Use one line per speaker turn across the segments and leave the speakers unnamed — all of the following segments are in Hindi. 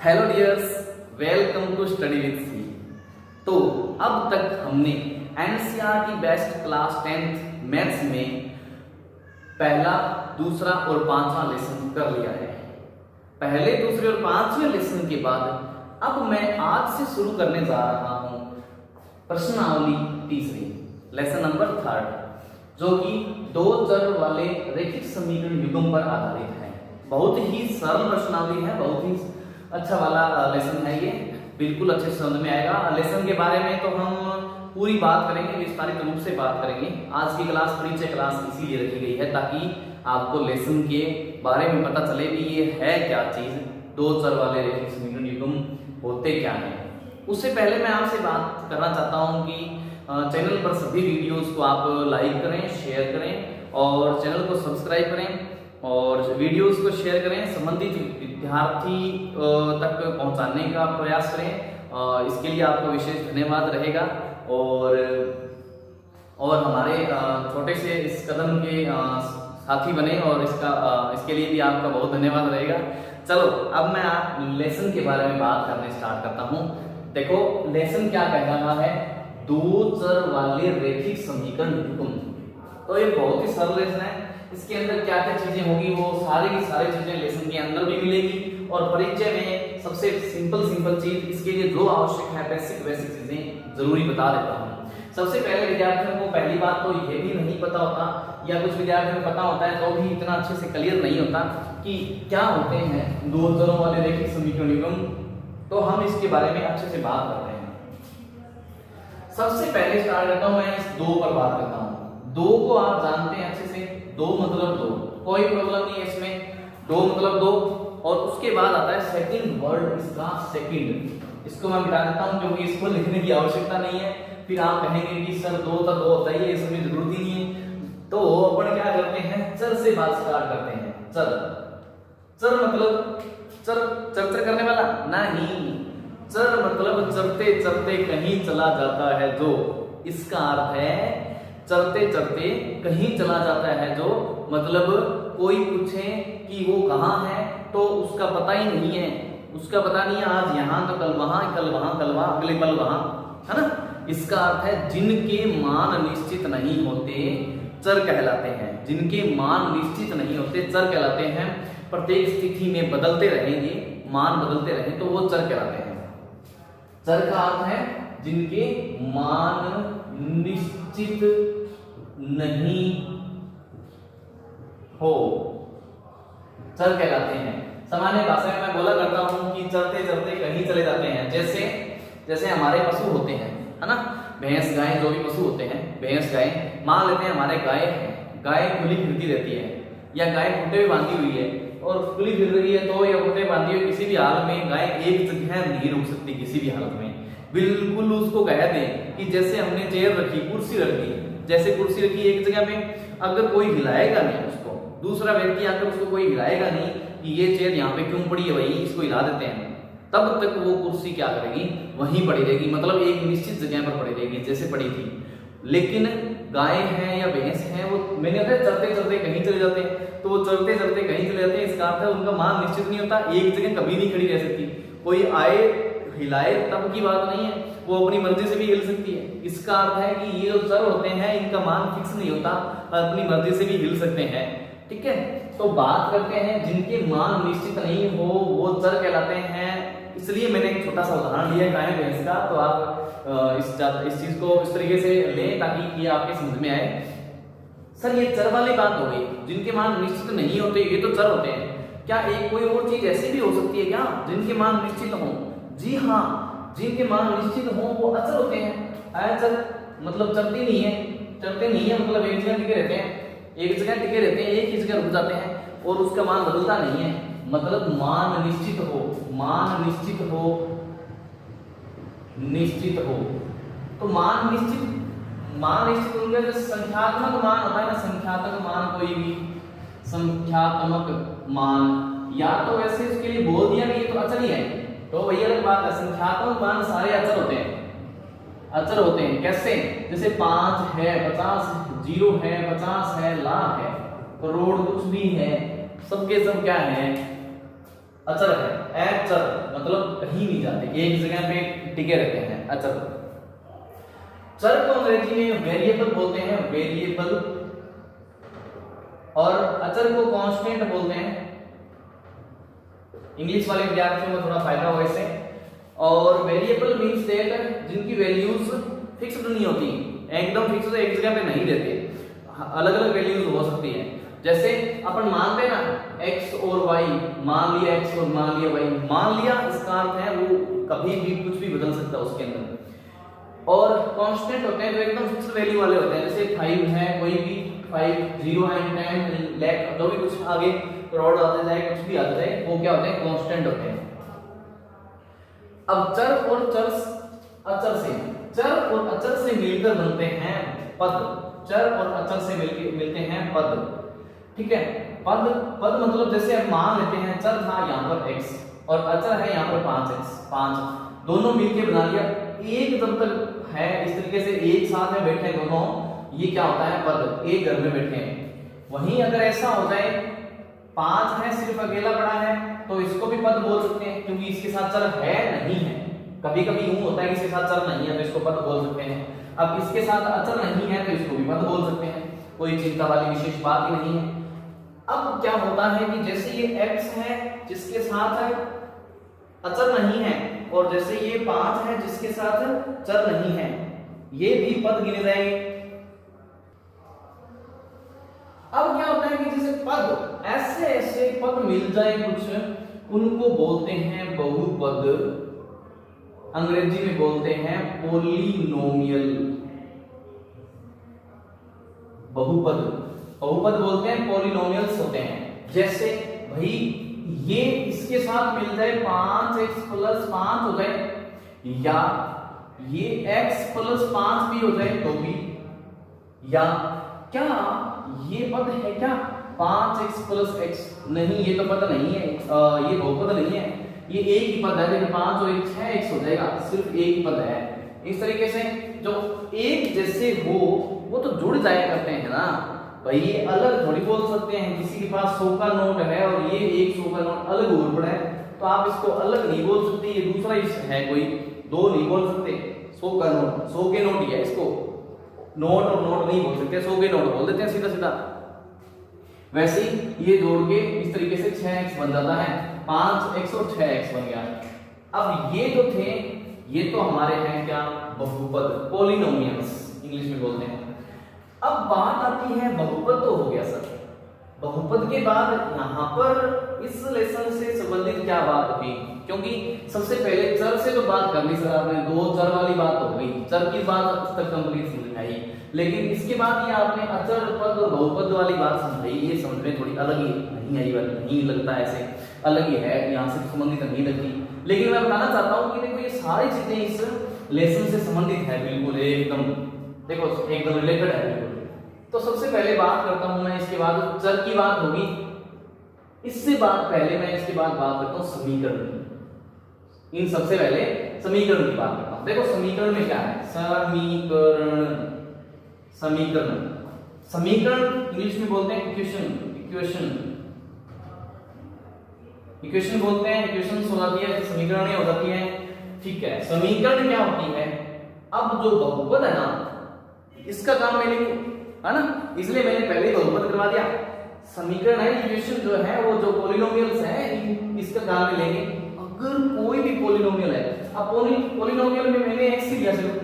Hello dears, welcome to study with C. तो अब तक हमने NCERT best class 10th maths में पहला, दूसरा और पांचवा लेसन कर लिया है। पहले, दूसरे और पांचवें लेसन के बाद अब मैं आज से शुरू करने जा रहा हूं प्रश्नावली तीसरी, लेसन नंबर 3, जो कि दो चर वाले रैखिक समीकरण युग्म पर आधारित है। बहुत ही सरल प्रश्नावली है, बहुत ही अच्छा वाला लेसन है ये, बिल्कुल अच्छे से समझ में आएगा। लेसन के बारे में तो हम पूरी बात करेंगे, विस्तारित रूप से बात करेंगे। आज की क्लास परिचय क्लास इसीलिए रखी गई है ताकि आपको लेसन के बारे में पता चले कि ये है क्या चीज, दो चर वाले रैखिक समीकरण युग्म होते क्या हैं। उससे पहले मैं आपसे बात करना चाहता हूँ कि चैनल पर सभी वीडियोस को आप लाइक करें, शेयर करें और चैनल को सब्सक्राइब करें और वीडियोस को शेयर करें, संबंधित विद्यार्थी तक पहुंचाने का प्रयास करें। इसके लिए आपका विशेष धन्यवाद रहेगा और हमारे छोटे से इस कदम के साथी बने और इसके लिए भी आपका बहुत धन्यवाद रहेगा। चलो अब मैं लेसन के बारे में बात करने स्टार्ट करता हूँ। देखो लेसन क्या कह रहा है, दो चर वाले रैखिक समीकरण युग्म। तो ये बहुत ही सरल लेसन है। इसके अंदर क्या क्या चीजें होगी वो सारी की सारी चीजें लेसन के अंदर भी मिलेगी और परिचय में सबसे सिंपल चीज, इसके लिए जो आवश्यक है बेसिक चीजें जरूरी बता देता हूँ। सबसे पहले विद्यार्थियों को पहली बात तो ये भी नहीं पता होता, या कुछ विद्यार्थियों को पता होता है तो भी इतना अच्छे से क्लियर नहीं होता कि क्या होते हैं दो चरों वाले रैखिक समीकरण युग्म। तो हम इसके बारे में अच्छे से बात करते हैं। सबसे पहले स्टार्ट करता हूं मैं इस दो पर बात करता हूं। दो को आप जानते हैं अच्छे से, दो मतलब दो, कोई प्रॉब्लम नहीं है इसमें, दो मतलब दो। और उसके बाद आता है सेकंड वर्ड, इसका सेकंड, इसको मैं मिटा देता हूं क्योंकि इसको लिखने की आवश्यकता नहीं है। फिर आप कहेंगे कि सर दो तो दो होता ही है, इसमें जरूरत ही नहीं है। तो अपन क्या करते हैं, चर से बात स्टार्ट करते हैं। चर मतलब चर करने वाला नहीं, चर मतलब चलते चलते कहीं चला जाता है जो। इसका अर्थ है चलते चलते कहीं चला जाता है जो, मतलब कोई पूछे कि वो कहाँ है तो उसका पता ही नहीं है, उसका पता नहीं है, आज यहाँ तो कल वहां, कल वहां, कल वहां, अगले पल वहां, है ना। इसका अर्थ है जिनके मान निश्चित नहीं होते चर कहलाते हैं। जिनके मान निश्चित नहीं होते चर कहलाते हैं। प्रत्येक स्थिति में बदलते रहेंगे, मान बदलते रहे तो वो चर कहलाते हैं। चर का अर्थ है जिनके मान निश्चित नहीं हो, चर कहलाते हैं। सामान्य भाषा में मैं बोला करता हूं कि चलते चलते कहीं चले जाते हैं। जैसे हमारे पशु होते हैं, है ना, भैंस गाय जो भी पशु होते हैं, भैंस गाय, मान लेते हैं हमारे गाय है, गाय खुली फिरती रहती है या गाय खूंटे में बांधी हुई है और खुली फिर रही है तो या खूंटे बांधी हुई, किसी भी हाल में गाय एक जगह नहीं रुक सकती किसी भी हालत में। बिल्कुल उसको कह दें कि जैसे हमने चेयर रखी, कुर्सी रख दी, जैसे कुर्सी रखी एक जगह पे, अगर कोई हिलाएगा नहीं उसको, दूसरा व्यक्ति आकर उसको कोई हिलाएगा नहीं कि ये चेयर यहाँ पे क्यों पड़ी है, भाई इसको हिला देते हैं, तब तक वो कुर्सी क्या करेगी, वहीं पड़ी रहेगी, मतलब एक निश्चित जगह पर पड़ी रहेगी जैसे पड़ी थी। लेकिन गाय है या भैंस है, वो मैंने बताया चलते चलते कहीं चले जाते हैं, तो वो चलते चलते कहीं चले जाते हैं। इसका अर्थ है उनका मान निश्चित नहीं होता, एक जगह कभी नहीं खड़ी रह सकती। कोई आए हिलाए तब की बात नहीं है, वो अपनी मर्जी से भी हिल सकती है। इसका अर्थ है कि ये जो चर होते हैं इनका मान फिक्स नहीं होता, अपनी मर्जी से भी हिल सकते हैं। ठीक है, तो बात करते हैं जिनके मान निश्चित नहीं हो वो चर कहलाते हैं। इसलिए मैंने एक छोटा सा उदाहरण लिया गाय भैंस का, तो आप इस चीज को इस तरीके से लें ताकि ये आपके समझ में आए। सर ये चर वाली बात हो गई, जिनके मान निश्चित नहीं होते ये तो चर होते हैं। क्या एक कोई और चीज ऐसी भी हो सकती है क्या जिनके मान निश्चित हो? जी हाँ, जिनके मान निश्चित हो वो अचर होते हैं। अचर मतलब चलते नहीं है, मतलब एक जगह टिके रहते हैं, एक जगह टिके रहते हैं, एक ही जगह रुक जाते हैं और उसका मान बदलता नहीं है, मतलब मान निश्चित हो, मान निश्चित हो, निश्चित हो। तो मान निश्चित हो गया। जैसे संख्यात्मक मान होता है ना, संख्यात्मक मान, कोई भी संख्यात्मक मान, या तो वैसे उसके लिए बोल दिया कि ये तो अचर ही है, तो वही अलग बात है। संख्यात्मक मान सारे अचर होते हैं, अचर होते हैं। कैसे? जैसे 5 है, 50, 0 है, 50 है, लाख है, करोड़, कुछ भी है, सबके सब क्या है, अचर है, अचर मतलब कहीं नहीं जाते, एक जगह पे टिके रहते हैं, अचर। चर को अंग्रेजी में वेरिएबल बोलते हैं, वेरिएबल, और अचर को कांस्टेंट बोलते हैं। इंग्लिश वाले विद्यार्थियों को थोड़ा फायदा हो इससे। और वेरिएबल मींस दैट जिनकी वैल्यूज फिक्स्ड नहीं होती, एकदम फिक्स एक जगह पे नहीं रहते, अलग अलग वैल्यूज हो सकती है। जैसे अपन मानते हैं ना x और y, मान लिया x और मान लिया y, मान लिया, इसका अर्थ है वो कभी भी कुछ भी बदल सकता है उसके अंदर। और कांस्टेंट होते हैं जो एकदम फिक्स्ड वैल्यू वाले होते हैं, जैसे 5 है, कोई भी 5, 0 एंड 10 लाख, जो भी कुछ आगे करोड़ आते जाए, कुछ भी आते जाए, वो क्या होते हैं, कांस्टेंट होते हैं। अब चर और अचर से, चर और अचर से मिलकर बनते हैं पद, चर और अचर से मिलते हैं पद, ठीक है। पद मतलब जैसे अब मान लेते हैं चर था यहाँ पर x और अचर है यहाँ पर 5x, 5 दोनों मिलके बना लिया, एक जब तक है इस तरीके से एक साथ में बैठे दोनों, ये क्या होता है, पद, एक घर में बैठे हैं। वहीं अगर ऐसा हो जाए 5 है सिर्फ अकेला बड़ा है, तो इसको भी पद बोल सकते हैं, क्योंकि इसके साथ चर है नहीं है। कभी कभी यूं होता है कि इसके साथ चर नहीं है तो इसको पद बोल सकते हैं। अब इसके साथ अचर नहीं है तो इसको भी पद बोल सकते हैं, कोई चिंता वाली विशेष बात ही नहीं है। अब क्या होता है कि जैसे ये x है जिसके साथ अचर नहीं है, और जैसे ये 5 है जिसके साथ चर नहीं है, ये भी पद गिने जाएंगे। अब क्या होता है कि जैसे पद, ऐसे ऐसे पद मिल जाए कुछ, उनको बोलते हैं बहुपद, अंग्रेजी में बोलते हैं पोलिनोमियल। बहुपद बोलते हैं, पोलिनोमियल्स होते हैं। जैसे भाई ये इसके साथ मिल जाए 5x + 5 हो जाए, या ये x + 5 भी हो जाए तो भी, या क्या ये पद है क्या 5x + x, नहीं ये तो पद नहीं है, ये बहुपद नहीं है, ये एक ही पद है, लेकिन 5 और 1 6x हो जाएगा, सिर्फ एक ही पद है। इस तरीके से जो एक जैसे हो वो तो जुड़ जाया करते हैं ना भाई, ये अलग थोड़ी बोल सकते हैं। किसी के पास 100 का नोट है और ये 100 का नोट अलग हो पड़ा है, तो आप इसको अलग नहीं बोल सकते, ये दूसरा ही है, कोई दो नहीं बोल सकते। 100 का नोट 100 के नोट ही है, इसको नोट और नोट नहीं बोल सकते, 100 के नोट बोल देते हैं सीधा सीधा। वैसे ही ये जोड़ के इस तरीके से 6x बन जाता है, 5x और 6x बन गया। अब ये जो थे ये तो हमारे हैं क्या, बहुपद, पोलिनोमियल्स इंग्लिश में बोलते हैं। अब बात आती है बहुपद तो हो गया सर, बहुपद के बाद यहाँ पर इस लेसन से संबंधित क्या बात होगी, क्योंकि सबसे पहले चर से तो बात करनी सर आपने, दो चर वाली बात हो गई, चर की बात अब तक कंप्लीट समझ में आई, लेकिन इसके बाद ये आपने अचर पद और बहुपद वाली बात समझाई, ये समझ में थोड़ी अलग ही नहीं आई, नहीं लगता ऐसे अलग ही है, यहाँ से संबंधित नहीं लगती। लेकिन मैं बताना चाहता हूँ कि देखो ये सारी चीजें इस लेसन से संबंधित है, बिल्कुल एकदम, देखो एकदम रिलेटेड है बिल्कुल। तो सबसे पहले बात करता हूं मैं, इसके बाद चर की बात होगी, इससे बात पहले मैं इसके बाद बात करता हूं समीकरण की। इन सबसे पहले समीकरण की बात करता हूं। देखो समीकरण में क्या है, समीकरण इंग्लिश में बोलते हैं इक्वेशन बोलते हैं, इक्वेशन हो जाती है, समीकरण हो जाती है, ठीक है। समीकरण क्या होती है, अब जो बहुपद है ना इसका काम मैंने, है ना, इसलिए मैंने पहले ही बहुपद करवा दिया। समीकरण है, इक्वेशन जो है वो जो पॉलिनोमियल्स है इसका काम में लेंगे। अगर कोई भी पॉलिनोमियल है, अब पॉलिनोमियल में मैंने x ही लिया सिर्फ,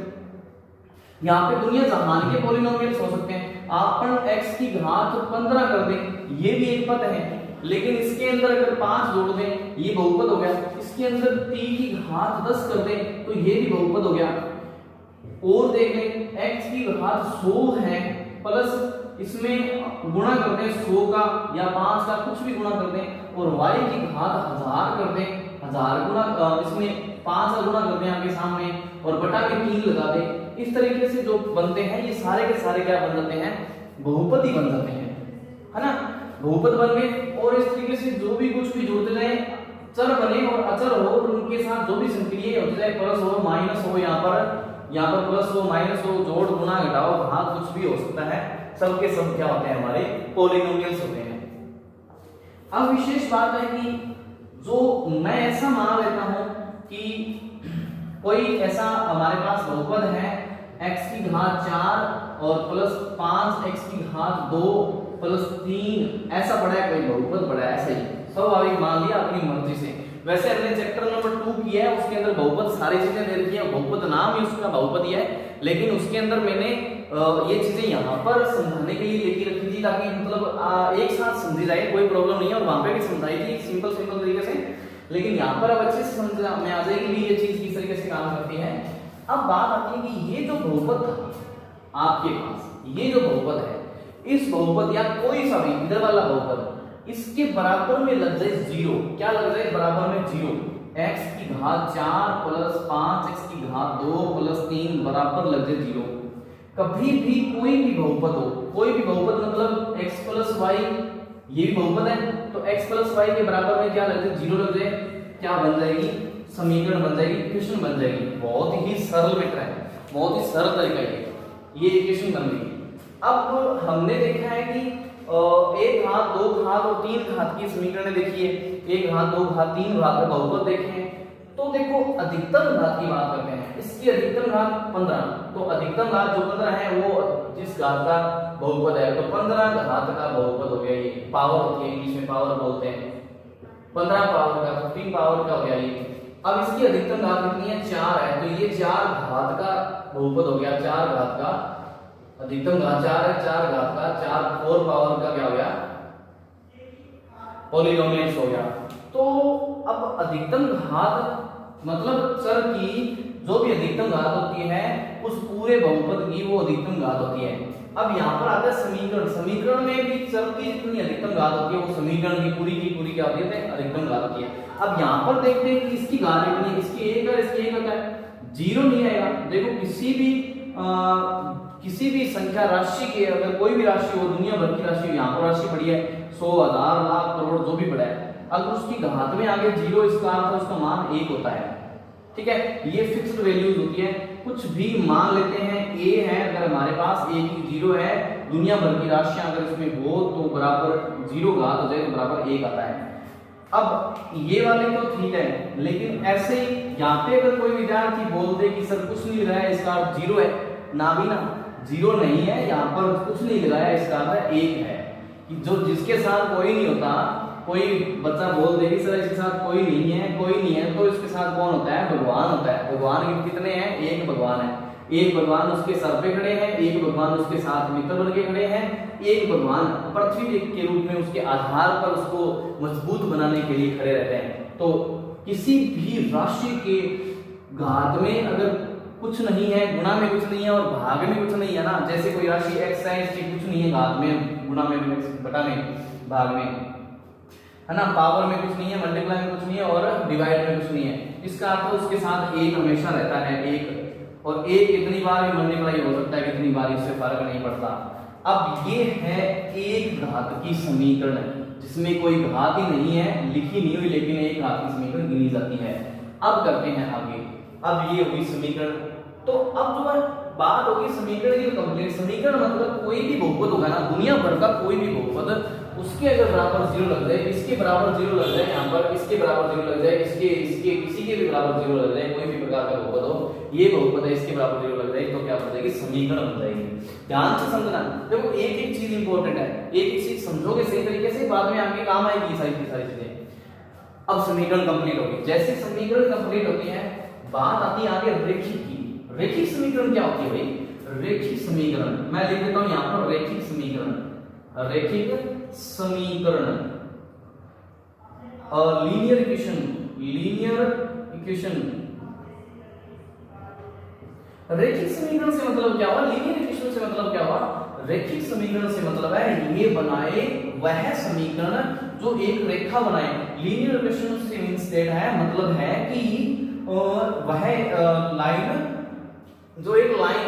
यहाँ पे दुनिया जहान के पॉलिनोमियल्स हो सकते हैं। अपन x की घात 15 कर दें, ये भी एक पद है, लेकिन इसके अंदर अगर 5 जोड़ दें ये बहुपद हो गया। इसके अंदर t की घात 10 कर दें तो ये भी बहुपद हो गया। और देख लें x की घात 100 है, प्लस इसमें गुणा कर दें 100 का या 5 का, कुछ भी गुणा कर दें, और y की घात 1000 कर दें, 1000 गुणा इसमें 5 का गुणा कर दें आगे सामने, और बटा के 3 लगा दें। इस तरीके से जो बनते हैं ये सारे के सारे क्या बन जाते हैं, बहुपद ही बन जाते हैं, है ना, बहुपद बन गए। और इस तरीके से जो भी कुछ भी जोड़ते जाए, चर बने और अचर हो, और उनके साथ जो भी संक्रिया होती जाए, प्लस हो माइनस हो, यहाँ पर प्लस हो माइनस हो, जोड़ गुणा घटाओ भाग कुछ भी हो सकता है, सबके सब क्या होते हैं, हमारे पॉलिनोमियल्स होते हैं। अब विशेष बात है कि जो मैं ऐसा मान लेता हूं कि कोई ऐसा हमारे पास बहुपद है x की घात 4 और प्लस 5 x की घात 2 प्लस 3 ऐसा बड़ा है, कोई बहुपद बड़ा है, ऐसा ही स्वाभाविक मान लिया अपनी मर्जी से। वैसे हमने चैप्टर नंबर 2 किया है, उसके अंदर बहुपद सारी चीजें दे रखी है, बहुपद नाम ही उसका बहुपद ही है, लेकिन उसके अंदर मैंने ये चीजें यहाँ पर समझाने के लिए लेके रखी थी ताकि मतलब एक साथ समझी जाए, कोई प्रॉब्लम नहीं है, और वहां पे भी समझाई थी सिंपल तरीके से, लेकिन यहाँ पर अब अच्छे से समझ में आ जाएगी भी ये चीज किस तरीके से काम करती है। अब बात आती है कि ये जो बहुपद था आपके पास, ये जो बहुपद है, इस बहुपद या कोई सा भी इधर वाला बहुपद इसके बराबर में लग जाए जीरो। क्या लग जाए बराबर में? जीरो। x की घात 4 प्लस 5 x की घात 2 प्लस 3 बराबर लग जाए जीरो। कभी भी कोई भी बहुपद हो, कोई भी बहुपद मतलब x प्लस वाई, ये भी बहुपद है, तो x प्लस वाई के बराबर में क्या लग जाए? जीरो लग जाए। क्या बन जाएगी? समीकरण बन जाएगी, इक्वेशन बन जाएगी। बहुत ही सरल मैटर है, बहुत ही सरल तरीका है, ये इक्वेशन बन गई। अब हमने देखा है कि एक घात, दो घात और तीन घात की समीकरण देखिए, एक घात, दो घात, तीन घात का बहुपद देखें, तो देखो अधिकतम घात की बात करते हैं, इसकी अधिकतम घात 15, तो अधिकतम घात जो 15 है वो जिस घात का बहुपद है, तो 15 घात का बहुपद हो गया, ये पावर होती है, इंग्लिश में पावर बोलते हैं, 15 पावर का, 15 पावर का हो गया ये। अब इसकी अधिकतम घात कितनी है? 4 है, तो ये 4 घात का बहुपद हो गया, 4 घात का, अधिकतम घात 4 है, 4 घात का, 4 4 पावर का क्या हो गया? पॉलिनोमियल्स हो गया। तो अब अधिकतम घात मतलब चर की जो भी अधिकतम घात होती है उस पूरे बहुपद की वो अधिकतम घात होती है। अब यहाँ पर आता है समीकरण, समीकरण में भी चर की जितनी अधिकतम घात होती है वो समीकरण की पूरी क्या होती है? अधिकतम घात होती है। अब यहाँ पर देखते हैं कि इसकी घात कितनी है, इसकी 1 और इसकी 1 होता है, जीरो नहीं आएगा। देखो किसी भी संख्या राशि के अगर कोई भी राशि हो, दुनिया भर की राशि, यहाँ पर राशि बड़ी है 100 1000 लाख करोड़ जो भी बड़ा है, अगर उसकी घात में आगे जीरो, इसका अर्थ उसका मान 1 होता है। ठीक है, ये फिक्स्ड वैल्यूज होती है, कुछ भी मान लेते हैं। a है अगर हमारे पास a की जीरो है, दुनिया भर की राशियां अगर इसमें हो तो बराबर जीरो घात हो जाए तो बराबर 1 आता है। अब ये वाले तो ठीक है, लेकिन ऐसे ही यहाँ पे अगर कोई विद्यार्थी बोल दे कि सर कुछ नहीं रहा है, इसका अर्थ जीरो है, ना भी ना, जीरो नहीं है, यहाँ पर कुछ नहीं लगाया, इसका अर्थ 1 है, कि जो जिसके साथ कोई नहीं होता, कोई बच्चा बोल दे कि सर इसके साथ कोई नहीं है, तो इसके साथ कौन होता है? भगवान होता है। भगवान कितने हैं? एक भगवान है, एक भगवान उसके सर पे खड़े हैं, एक भगवान उसके साथ मित्र बन के खड़े हैं, एक भगवान पृथ्वी के रूप में उसके आधार पर उसको मजबूत बनाने के लिए खड़े रहते हैं। तो किसी भी राशि के घात में अगर कुछ नहीं है, गुणा में कुछ नहीं है और भाग में कुछ नहीं है ना, जैसे कोई राशि x है, इसकी कुछ नहीं है घात में, गुणा में, बटा में, भाग में, है ना, पावर में कुछ नहीं है, मल्टीप्लाई में कुछ नहीं है और डिवाइड में कुछ नहीं है, इसका अर्थ उसके साथ 1 हमेशा रहता है, 1, और 1 कितनी बार भी मल्टीप्लाई हो सकता है, कितनी बार, इससे फर्क नहीं पड़ता। अब ये है एक घात की समीकरण जिसमें कोई घात ही नहीं है, लिखी नहीं हुई, लेकिन एक घात की समीकरण गिनी जाती है। अब करते हैं आगे। अब ये हुई समीकरण, तो अब जो है बात होगी समीकरण की कंप्लीट। समीकरण मतलब कोई भी बहुपद होगा ना, दुनिया भर का कोई भी बहुपद, उसके अगर बराबर 0 लग जाए, इसके बराबर 0 लग जाए, यहाँ पर इसके बराबर 0 लग जाए, इसके किसी के भी बराबर 0 लग जाए, कोई भी प्रकार का बहुपद हो, ये बहुपद है, इसके बराबर 0 लग जाए, तो क्या बन जाएगी? समीकरण बन जाएगी। ध्यान से समझना, देखो एक चीज इंपॉर्टेंट है, एक चीज समझोगे सही तरीके से, बाद में आपके काम आएगी सारी चीजें। अब समीकरण कंप्लीट होगी, जैसे समीकरण कंप्लीट होती है, बात आती है आगे रेखिक की। रेखिक समीकरण क्या होती है भाई? रेखिक समीकरण मैं लिख देता हूं यहां पर, रेखिक समीकरण, रेखिक समीकरण और लीनियर इक्वेशन, लीनियर इक्वेशन। रेखिक समीकरण से मतलब क्या हुआ? लीनियर इक्वेशन से मतलब क्या हुआ? रेखिक समीकरण से मतलब है ये बनाए वह समीकरण जो एक रेखा बनाए। लीनियर इक्वेशन से मींस दैट है, मतलब है कि वह लाइन जो एक लाइन,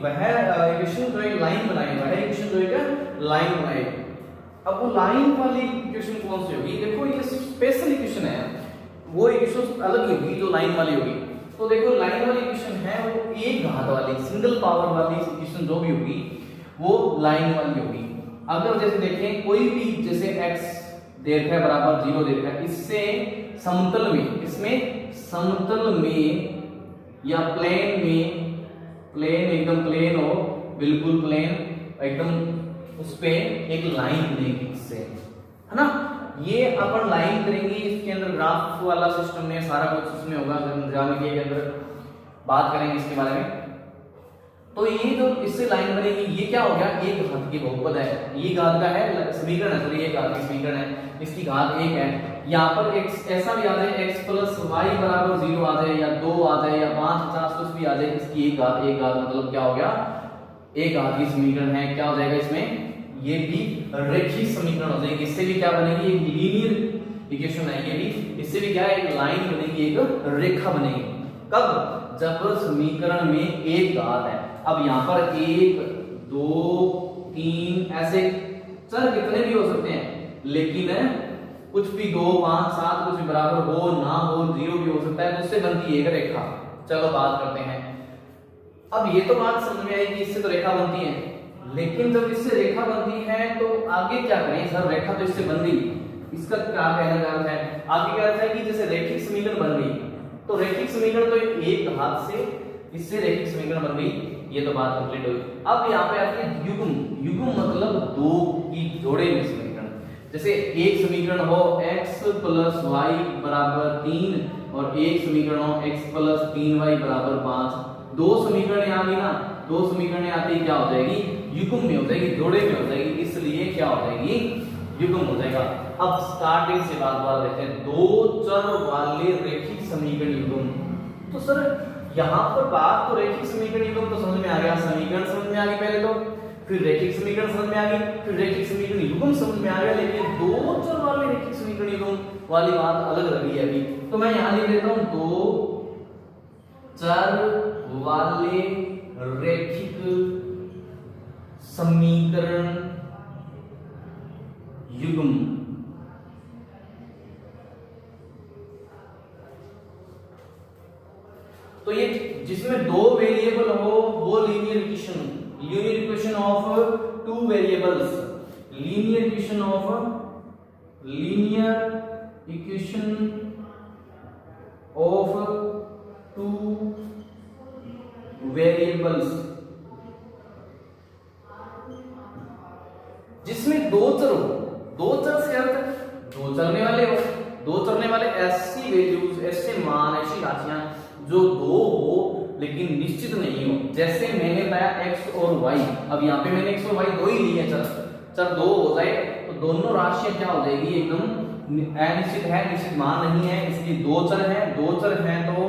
वह इक्वेशन जो एक लाइन बनाए, वह इक्वेशन जो एक लाइन बनाए। अब वो लाइन वाली इक्वेशन कौन सी होगी? देखो ये स्पेशल इक्वेशन है, वो इक्वेशन अलग ही होगी जो लाइन वाली होगी। तो देखो लाइन वाली इक्वेशन है वो एक घात वाली, सिंगल पावर वाली इक्वेशन जो भी होगी वो लाइन वाली होगी। अगर जैसे देखें कोई भी, जैसे x दीर्घ बराबर 0 दीर्घ, इससे समतल में, इसमें समतल में या प्लेन में, प्लेन एकदम प्लेन हो, बिल्कुल प्लेन एकदम, उस पे एक लाइन बनेगी इससे, है ना। ये अपन लाइन करेंगे, इसके अंदर ग्राफ वाला सिस्टम में सारा कुछ उसमें होगा, ज्यामिति के अंदर बात करेंगे इसके बारे में। तो ये जो इससे लाइन बनेगी, ये क्या हो गया, एक घात की बहुपद है, ये घात का है समीकरण है, सॉरी ये घात की समीकरण है, इसकी घात 1 है। यहाँ पर x ऐसा भी आ जाए x प्लस वाई बराबर 0 आ जाए, या 2 आ जाए, या 5 50 कुछ भी आ जाए, इसकी एक घात मतलब क्या हो गया, एक घात की समीकरण है। क्या हो जाएगा इसमें, ये भी रेखीय समीकरण हो जाएगी। इससे भी क्या बनेगी, एक लीनियर इक्वेशन है, ये भी इससे भी क्या है, एक लाइन बनेगी, एक रेखा बनेगी। कब, जब समीकरण में एक घात है। अब यहाँ पर 1 2 3 ऐसे चर कितने भी हो सकते हैं, लेकिन कुछ भी 2 5 7 कुछ भी बराबर हो ना हो, 0 भी हो सकता है, तो उससे बनती है एक रेखा। चलो बात करते हैं। अब ये तो बात समझ में आई कि इससे तो रेखा बनती है, लेकिन जब इससे रेखा बनती है तो आगे क्या करें सर, रेखा तो इससे बन गई, इसका क्या कहना का अर्थ है, आगे क्या अर्थ है कि जैसे रेखिक समीकरण बन गई, तो रेखिक समीकरण तो एक हाथ से इससे रेखिक समीकरण बन गई, ये तो बात कंप्लीट हुई। अब यहाँ पे आती है युग्म। युग्म मतलब दो की जोड़े में समीकरण। जैसे एक समीकरण हो x प्लस वाई बराबर 3 और एक समीकरण हो x प्लस 3y बराबर 5, दो समीकरण आ गई ना, दो समीकरण आती क्या हो जाएगी, युग्म में हो जाएगी, जोड़े में हो जाएगी, इसलिए क्या हो जाएगी, युग्म हो जाएगा। अब स्टार्टिंग से बात देखते हैं, दो चर वाले रेखिक समीकरण युग्म। तो सर यहाँ पर बात तो रेखिक समीकरण युग्म तो समझ में आ गया, समीकरण समझ में आ गई पहले तो, फिर रेखिक समीकरण समझ में आ गई, फिर रेखिक समीकरण युग्म समझ में आ गया, लेकिन दो चर वाले रेखिक समीकरण युग्म वाली बात अलग लगी है अभी। तो मैं यहाँ लिख देता हूँ, दो चर वाले रेखिक समीकरण युग्म। तो ये जिसमें दो वेरिएबल हो वो linear equation of two variables, linear equation of two variables, जिसमें दो चर हो, दो चर से अर्थ दो चलने वाले हो, दो चलने वाले ऐसी वैल्यूज, ऐसे मान, ऐसी राशियां जो दो हो लेकिन निश्चित नहीं हो। जैसे मैंने बताया x और y, अब यहाँ पे मैंने x और y दो ही लिए चर, चर दो हो जाए तो दोनों राशियां क्या हो जाएगी, एकदम अनिश्चित है, निश्चित मान नहीं है, इसलिए दो चर हैं, दो चर हैं तो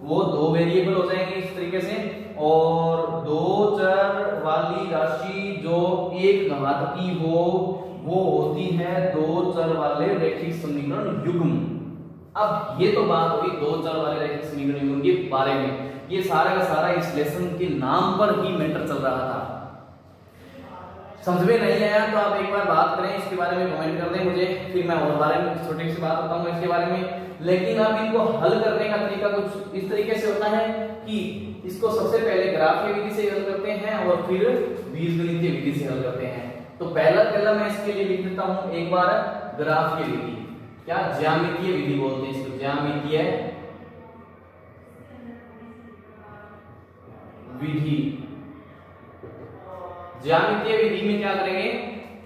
वो दो वेरिएबल हो जाएंगे इस तरीके से। और दो चर वाली राशि जो एक घात की हो वो होती है दो चर वाले रेखिक समीकरण युग्म। अब ये तो बात हुई दो चर वाले रेखिक समीकरण युग्म के बारे में, ये सारा का सारा इस लेसन के नाम पर ही मैटर चल रहा था। समझ में नहीं आया तो आप एक बार बात करें इसके बारे में, कमेंट कर दें मुझे, फिर मैं और बारे में छोटी सी बात बताऊंगा इसके बारे में। लेकिन अब इनको हल करने का तरीका कुछ इस तरीके से होता है कि इसको सबसे पहले ग्राफीय विधि से हल करते हैं और फिर बीजगणितीय विधि से हल करते हैं। तो पहला मैं इसके लिए लिख देता हूं एक बार ग्राफीय विधि, क्या ज्यामितीय विधि बोलते हैं इसको, ज्यामितीय विधि। ज्यामितीय विधि में क्या करेंगे,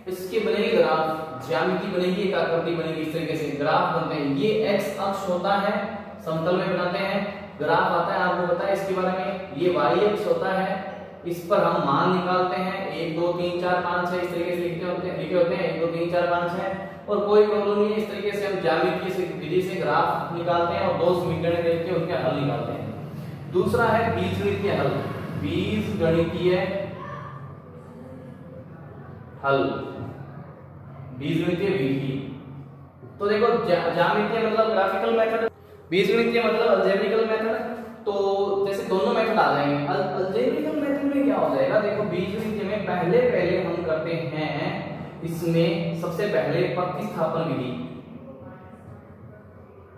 इसके बनेगी ग्राफ, ज्यामिति बनेगी, एक आकृति बनेगी, इस तरीके से ग्राफ बनते हैं। ये x अक्ष होता है, समतल में बनाते हैं, ग्राफ आता है, आपको पता है इसके बारे में। ये y अक्ष होता है, इस पर हम मान निकालते हैं, 1 2 3 4 5 6 इस तरीके से लिखे होते हैं 1 2 3 4 5 6, और कोई प्रॉब्लम नहीं है। इस तरीके से हम ज्यामितीय विधि से ग्राफ निकालते हैं और दो समीकरण देके उनके हल निकालते हैं। दूसरा है बीजगणितीय हल, बीजगणितीय हल, बीजगणितीय विधि। तो देखो ज्यामितीय मतलब ग्राफिकल मेथड, बीजगणितीय मतलब अलजेब्रिकल मेथड। तो जैसे दोनों मेथड आ जाएंगे, अलजेब्रिकल मेथड में क्या हो जाएगा, देखो बीजगणितीय में पहले हम करते हैं इसमें सबसे पहले प्रतिस्थापन विधि,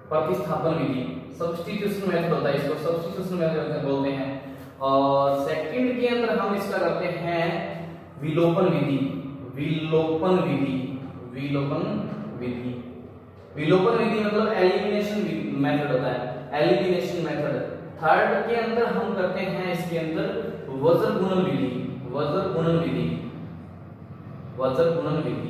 प्रतिस्थापन विधि सब्स्टिट्यूशन मेथड होता है, इसको सब्स्टिट्यूशन मेथड बोलते हैं। और सेकंड के अंदर हम इसका करते हैं विलोपन विधि, विलोपन विधि, विलोपन विधि। विलोपन विधि मतलब एलिमिनेशन मेथड होता है, एलिमिनेशन मेथड। थर्ड के अंदर हम करते हैं इसके अंदर वज्र गुणन विधि, वज्र गुणन विधि, वज्र गुणन विधि।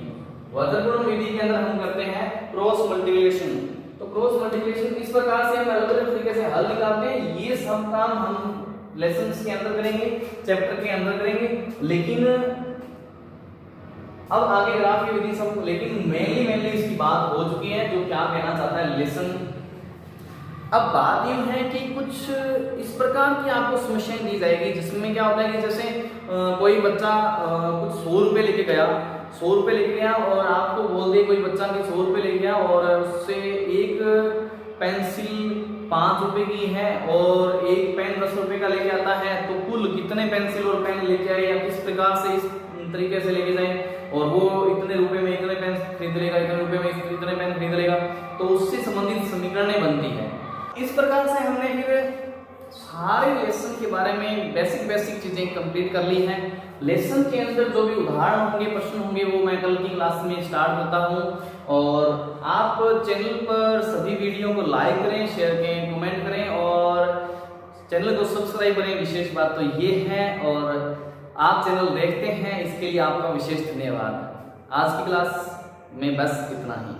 वज्र गुणन विधि के अंदर हम करते हैं क्रॉस मल्टीप्लिकेशन। तो क्रॉस मल्टीप्लिकेशन इस प्रकार से हम अलग अलग तरीके से हल निकालते हैं। ये सब काम हम लेसन्स के अंदर करेंगे, चैप्टर के अंदर करेंगे। लेकिन अब आगे ग्राफ की विधि सब, लेकिन मेनली इसकी बात हो चुकी है जो क्या कहना चाहता है लेसन। अब बात यूं है कि कुछ इस प्रकार की आपको समस्याएं दी जाएगी जिसमें क्या होता है कि जैसे कोई बच्चा कुछ 100 रुपए लेके गया, 100 रुपए लेके गया और आपको बोल दे कोई बच्चा कि 100 रुपए लेके गया और उससे एक पेंसिल 5 रुपए की है और एक पेन 10 रुपए का लेके आता है, तो कुल कितने पेंसिल और पेन लेके आए या किस प्रकार से इस तरीके से लेके जाए, और वो इतने रुपए में इतने पेन खरीद लेगा, इतने रुपए में इतने पेन खरीद लेगा, तो उससे संबंधित समीकरणें बनती है। इस प्रकार से हमने फिर सारे लेसन के बारे में बेसिक चीजें कंप्लीट कर ली हैं। लेसन के अंदर जो भी उदाहरण होंगे, प्रश्न होंगे, वो मैं कल की क्लास में स्टार्ट करता हूं। और आप चैनल पर सभी वीडियो को लाइक करें, शेयर करें, कमेंट करें और चैनल को सब्सक्राइब करें। विशेष बात तो ये है, और आप चैनल देखते हैं इसके लिए आपका विशेष धन्यवाद। आज की क्लास में बस इतना ही।